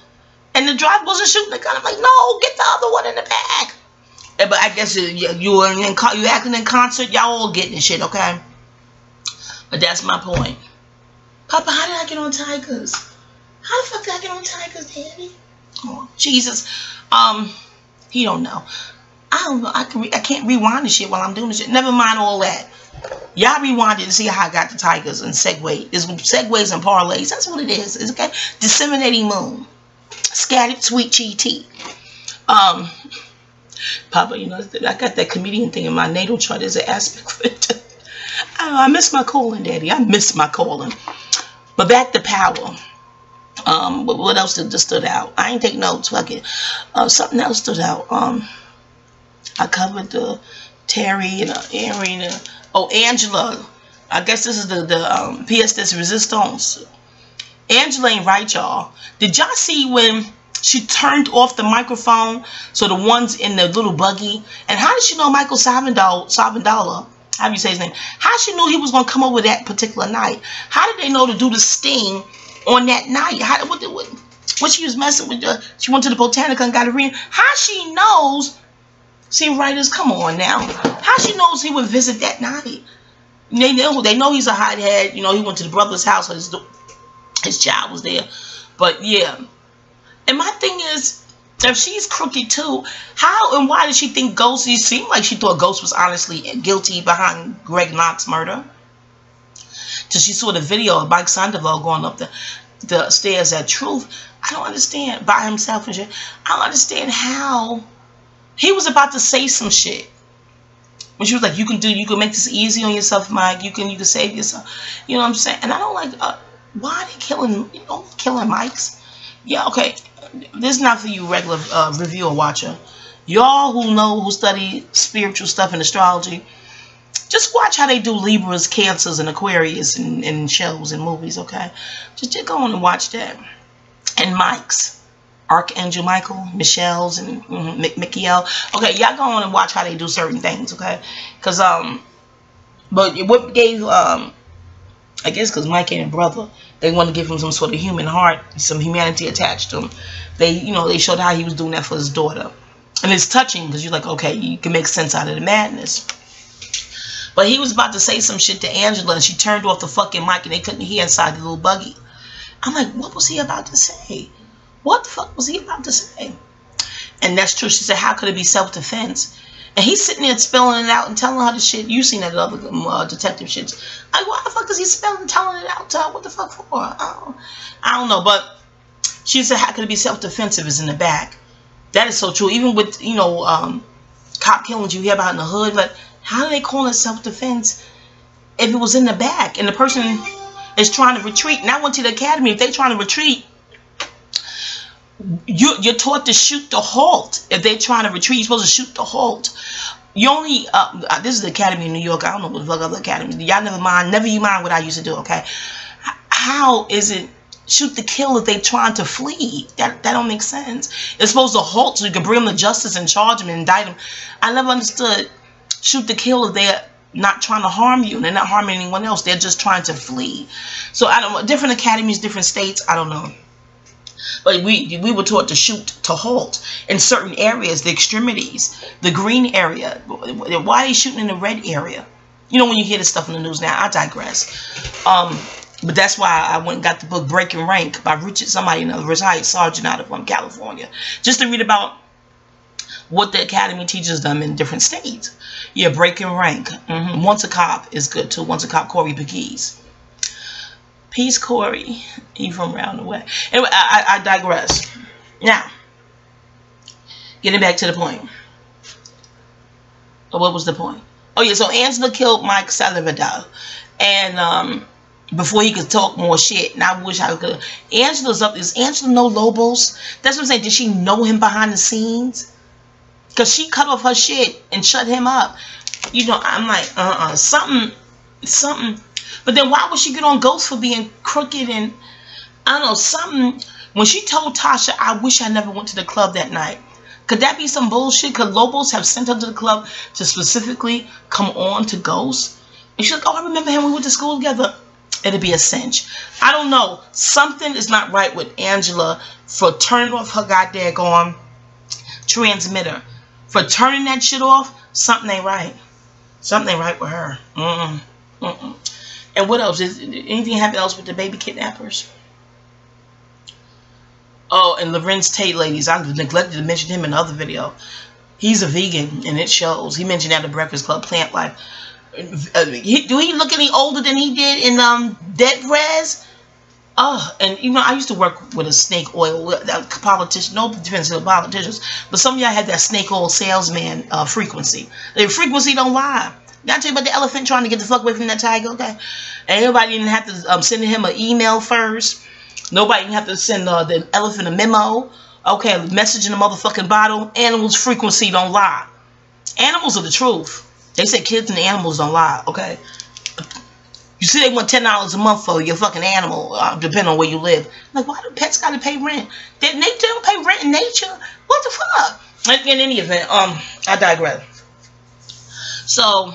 And the driver wasn't shooting the gun. I'm like, no, get the other one in the back. But I guess you acting in concert. Y'all all getting the shit. Okay, but that's my point. Papa, how did I get on tigers? How the fuck did I get on tigers, Daddy? Oh, Jesus. He don't know. I don't know. I can't rewind the shit while I'm doing the shit. Never mind all that. Y'all rewind it and see how I got the tigers and segue. It's segues and parlays. That's what it is. It's okay. Disseminating moon. Scattered sweet cheese tea. Papa, you know, I got that comedian thing in my natal chart. There's an aspect of it. I miss my calling, Daddy. I miss my calling. But back to Power. What else just stood out? I ain't take notes. Fuck it. Something else stood out. I covered the Terry and Aaron. Angela. I guess this is the pièce de résistance. Angela ain't right, y'all. Did y'all see when she turned off the microphone so the ones in the little buggy? And how did she know Michael Savandala? How do you say his name? How she knew he was going to come over that particular night? How did they know to do the sting on that night? What she was messing with? She went to the Botanica and got a reading. How she knows? See, writers, come on now. How she knows he would visit that night? They know he's a hothead. You know, he went to the brother's house. His child was there. But yeah. And my thing is, if she's crooked too, how and why did she think Ghost? It seemed like she thought Ghost was honestly guilty behind Greg Knox's murder. Till she saw the video of Mike Sandoval going up the stairs at Truth. I don't understand. By himself and shit. I don't understand how he was about to say some shit. When she was like, you can make this easy on yourself, Mike. You can save yourself. You know what I'm saying? And I don't like, why are they killing Mikes? Yeah, okay. This is not for you regular reviewer watcher. Y'all who study spiritual stuff and astrology, just watch how they do Libras, Cancers, and Aquarius in shows and movies, okay? Just go on and watch that. And Mike's. Archangel Michael, Michelle's, and Michael. Okay, y'all go on and watch how they do certain things, okay? Because, but what gave, I guess because Mike ain't a brother, they want to give him some sort of human heart, some humanity attached to him. They showed how he was doing that for his daughter. And it's touching because you're like, okay, you can make sense out of the madness. But he was about to say some shit to Angela, and she turned off the fucking mic, and they couldn't hear inside the little buggy. I'm like, what was he about to say? What the fuck was he about to say? And that's true. She said, how could it be self-defense? And he's sitting there spelling it out and telling her the shit. You seen that other detective shit. Like, why the fuck is he spelling and telling it out to her? What the fuck for? I don't know. But she said, how could it be self-defensive is in the back? That is so true. Even with, you know, cop killings you hear about in the hood. But how do they call it self-defense if it was in the back? And the person is trying to retreat. And I went to the academy. If they're trying to retreat, you're taught to shoot to halt. If they're trying to retreat, you're supposed to shoot to halt. You only, this is the academy in New York. I don't know what the fuck other academies. Y'all never you mind what I used to do, okay? How is it shoot to kill if they trying to flee? That don't make sense. It's supposed to halt so you can bring them to justice and charge them and indict them. I never understood shoot to kill if they're not trying to harm you and they're not harming anyone else. They're just trying to flee. So I don't know. Different academies, different states. I don't know. But we were taught to shoot to halt in certain areas, the extremities, the green area. Why are they shooting in the red area? You know, when you hear this stuff in the news now, I digress. But that's why I went and got the book Breaking Rank by Richard, somebody, a retired sergeant out of California, just to read about what the academy teaches them in different states. Yeah, Breaking Rank. Once a Cop is good too. Once a Cop, Corey Pegues. Peace, Corey. He from around the way. Anyway, I digress. Now, getting back to the point. What was the point? Oh yeah, so Angela killed Mike Salvador, and before he could talk more shit. And I wish I could. Angela's up. Is Angela no Lobos? That's what I'm saying. Did she know him behind the scenes? Because she cut off her shit and shut him up. You know, I'm like, something. But then why would she get on Ghost for being crooked and, I don't know, something. When she told Tasha, I wish I never went to the club that night. Could that be some bullshit? Could Lobos have sent her to the club to specifically come on to Ghost? And she's like, oh, I remember him. We went to school together. It'd be a cinch. I don't know. Something is not right with Angela for turning off her goddamn transmitter. For turning that shit off, something ain't right. Something ain't right with her. And what else? Is anything happen else with the baby kidnappers? Oh, and Lorenz Tate, ladies. I neglected to mention him in the other video. He's a vegan, and it shows. He mentioned at the Breakfast Club, Plant Life. Do he look any older than he did in Dead Res? Oh, and you know, I used to work with a snake oil politician. No defense to the politicians, but some of y'all had that snake oil salesman frequency. The frequency don't lie. Did I tell you about the elephant trying to get the fuck away from that tiger? Okay, and everybody didn't have to send him an email first. Nobody didn't have to send the elephant a memo. Okay, message in the motherfucking bottle. Animals' frequency don't lie. Animals are the truth. They say kids and animals don't lie. Okay. You see, they want $10 a month for your fucking animal, depending on where you live. Like, why do pets gotta pay rent? They don't pay rent in nature. What the fuck? In any event, I digress. So,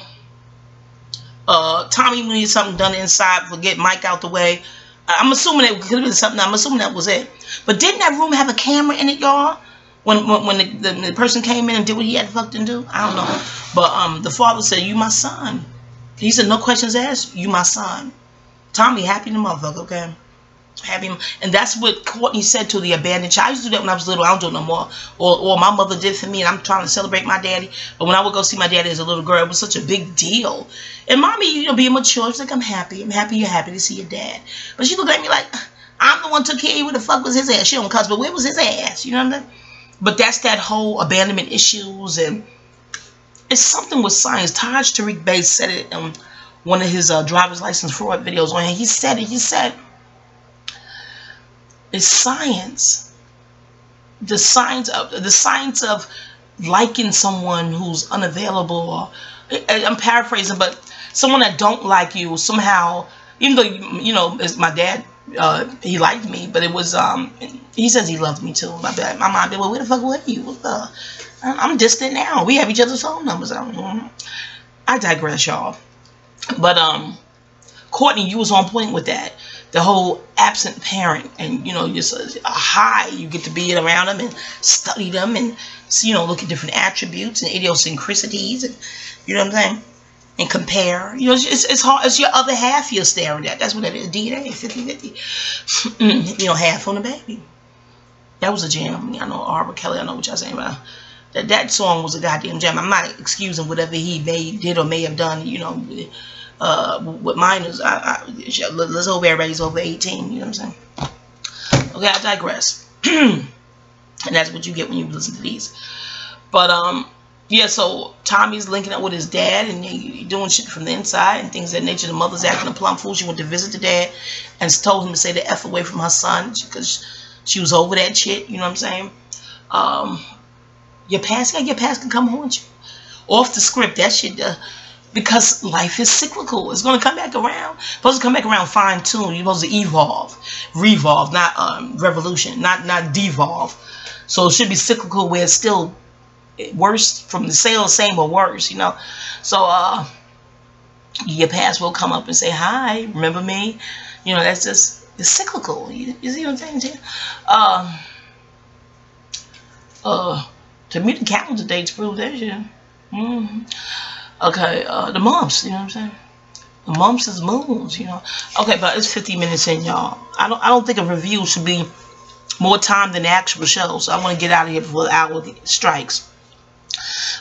Tommy needed something done inside for get Mike out the way. I'm assuming it could have been something. I'm assuming that was it. But didn't that room have a camera in it, y'all? When the person came in and did what he had to fucking do? I don't know. But the father said, "You my son." He said, "No questions asked. You my son." Tommy happy the motherfucker, okay? Happy. And that's what Courtney said to the abandoned child. I used to do that when I was little. I don't do it no more. Or my mother did for me, and I'm trying to celebrate my daddy. But when I would go see my daddy as a little girl, it was such a big deal. And mommy, you know, being mature, she's like, I'm happy you're happy to see your dad. But she looked at me like, I'm the one who took care of you. Where the fuck was his ass? She don't cuss, but where was his ass? You know what I'm saying? But that's that whole abandonment issues, and it's something with science. Taj Tariq Bey said it in one of his driver's license fraud videos on here. He said it. He said, it's science. The science of liking someone who's unavailable, or I'm paraphrasing, but someone that don't like you somehow, even though, you know, as my dad, he liked me, but it was, he says he loved me too. My mom did, well, where the fuck were you? I'm distant now. We have each other's phone numbers. I digress, y'all. But, Courtney, you was on point with that. The whole absent parent, and, you know, just a high, you get to be around them and study them and, you know, look at different attributes and idiosyncrasies, and, you know what I'm saying? And compare. You know, it's hard. It's your other half you're staring at. That's what it is. DNA, 50-50. You know, half on the baby. That was a jam. I know Arbor Kelly, I know what y'all saying about. That song was a goddamn gem. I'm not excusing whatever he did or may have done, you know, with minors. Let's hope everybody's over 18, you know what I'm saying? Okay, I digress. And that's what you get when you listen to these. But, yeah, so Tommy's linking up with his dad and they doing shit from the inside and things of that nature. The mother's acting a plumb fool. She went to visit the dad and told him to stay the F away from her son because she was over that shit, you know what I'm saying? Your past can come haunt you. Off the script, that shit, because life is cyclical. It's going to come back around. It's supposed to come back around fine-tuned. You're supposed to evolve. Revolve, not revolution, not devolve. So it should be cyclical where it's still worse from the same or worse, you know. So, your past will come up and say, hi, remember me? You know, that's just, it's cyclical. You see what I'm saying? To me, the calendar dates prove that shit. Okay, the months, you know what I'm saying? The months is moons, you know. Okay, but it's 50 minutes in, y'all. I don't think a review should be more time than the actual show, so I want to get out of here before the hour strikes.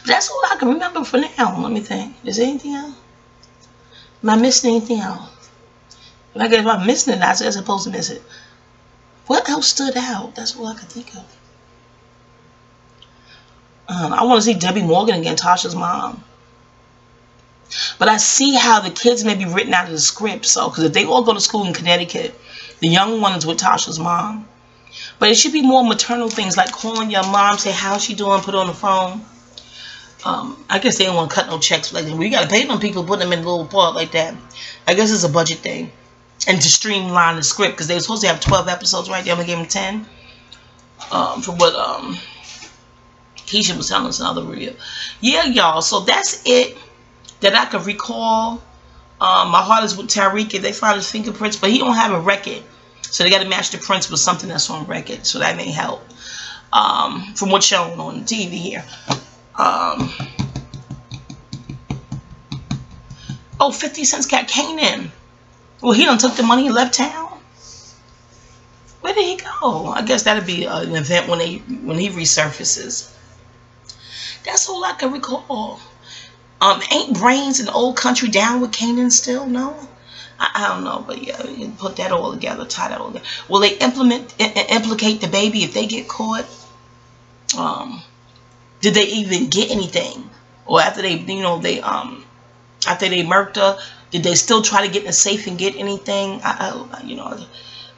But that's all I can remember for now. Let me think. Is there anything else? Am I missing anything else? If I'm missing it, I was supposed to miss it. What else stood out? That's all I can think of. I want to see Debbie Morgan again, Tasha's mom. But I see how the kids may be written out of the script. So, because if they all go to school in Connecticut, the young one is with Tasha's mom. But it should be more maternal things like calling your mom, say, how's she doing, put her on the phone. I guess they don't want to cut no checks like that. We got to pay them people, put them in a little part like that. I guess it's a budget thing. And to streamline the script, because they were supposed to have 12 episodes, right? They only gave them 10. From what Keisha was telling us in another review. Yeah, y'all. So that's it that I can recall. My heart is with Tariq. If they find his fingerprints, but he don't have a record. So they got to match the prints with something that's on record. So that may help. From what's shown on the TV here. Oh, 50 Cent's got Kanan. Well, he done took the money and left town. Where did he go? I guess that'd be an event when he resurfaces. That's all I can recall. Ain't Brains in the old country down with Kanan still? No? I don't know, but yeah, you can put that all together, tie that all together. Will they implicate the baby if they get caught? Did they even get anything? Or after they, you know, after they murked her, did they still try to get in the safe and get anything? You know,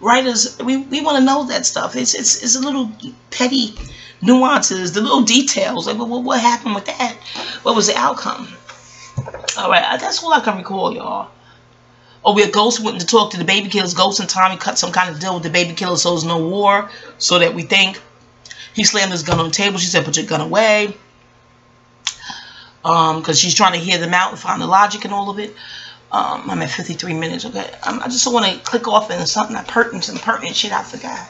writers, we want to know that stuff. It's a little petty nuances, the little details. Like, what happened with that? What was the outcome? All right, that's all I can recall, y'all. Oh, where Ghost went to talk to the baby killers. Ghost and Tommy cut some kind of deal with the baby killer so there's no war, so that we think. He slammed his gun on the table. She said, put your gun away. Because she's trying to hear them out and find the logic and all of it. I'm at 53 minutes, okay? I just want to click off into something that some pertinent shit I forgot.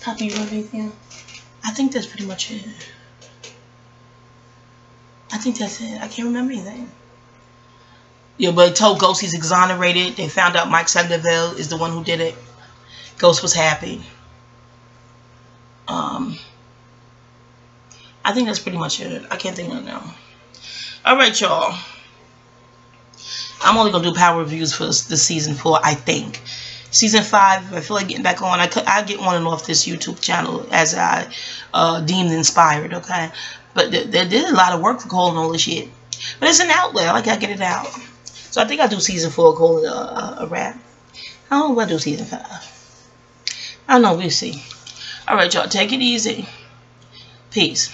Copy, you have anything else? I think that's pretty much it. I think that's it. I can't remember anything. Yeah, but it told Ghost he's exonerated. They found out Mike Sandoval is the one who did it. Ghost was happy. I think that's pretty much it. I can't think of it now. Alright, y'all. I'm only going to do power reviews for this season 4, I think. Season 5, I feel like getting back on. I get on and off this YouTube channel as I deemed inspired, okay? But they did a lot of work for calling all this shit. But it's an outlet. I like I get it out. So I think I'll do season 4, call it a wrap. I don't know if I'll do season 5. I don't know. We'll see. Alright, y'all. Take it easy. Peace.